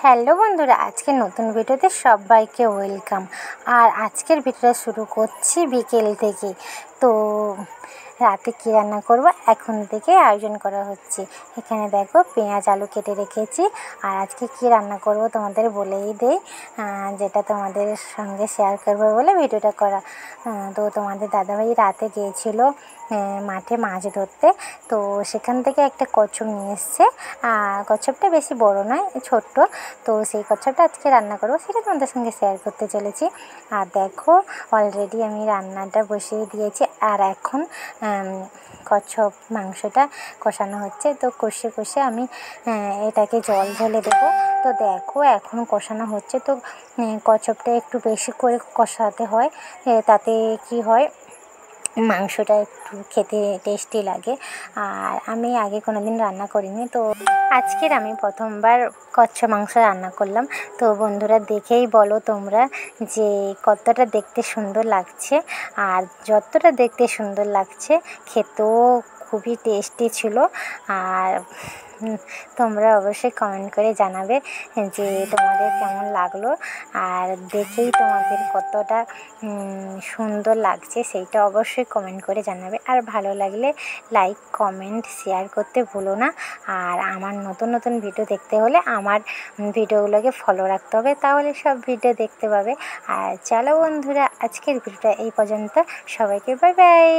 Hello বন্ধুরা, আজকের নতুন ভিডিওতে সবাইকে ওয়েলকাম। আর আজকের ভিডিওটা শুরু করছি বিকেল থেকে। তো রাতে কী রান্না করব এখন থেকে আয়োজন করা হচ্ছে। এখানে দেখো পেঁয়াজ আলু কেটে রেখেছি। আর আজকে কী রান্না করব তোমাদের বলেই দেই, যেটা তোমাদের সঙ্গে শেয়ার করবো বলে ভিডিওটা করা। তো তোমাদের দাদাভাই রাতে গিয়েছিল মাঠে মাছ ধরতে। তো সেখান থেকে একটা কচ্ছপ নিয়ে এসছে। কচ্ছপটা বেশি বড় নয়, ছোট্ট। তো সেই কচ্ছপটা আজকে রান্না করবো, সেটা তোমাদের সঙ্গে শেয়ার করতে চলেছি। আর দেখো অলরেডি আমি রান্নাটা বসিয়ে দিয়েছি। আর এখন কচ্ছপ মাংসটা কষানো হচ্ছে। তো কষে কষে আমি এটাকে জল ঢেলে দেবো। তো দেখো এখন কষানো হচ্ছে। তো কচ্ছপটা একটু বেশি করে কষাতে হয়, তাতে কি হয় মাংসটা একটু খেতে টেস্টি লাগে। আর আমি আগে কোনো দিন রান্না করিনি, তো আজকের আমি প্রথমবার কচ্ছপ মাংস রান্না করলাম। তো বন্ধুরা দেখেই বলো তোমরা যে কতটা দেখতে সুন্দর লাগছে। আর যতটা দেখতে সুন্দর লাগছে খেতেও খুবই টেস্টি ছিল। আর তোমরা অবশ্যই কমেন্ট করে জানাবে যে তোমাদের কেমন লাগলো। আর দেখেই তোমাদের কতটা সুন্দর লাগছে সেইটা অবশ্যই কমেন্ট করে জানাবে। আর ভালো লাগলে লাইক কমেন্ট শেয়ার করতে ভুলো না। আর আমার নতুন নতুন ভিডিও দেখতে হলে আমার ভিডিওগুলোকে ফলো রাখতে হবে, তাহলে সব ভিডিও দেখতে পাবে। আর চলো বন্ধুরা, আজকের ভিডিওটা এই পর্যন্ত। সবাইকে বাই বাই।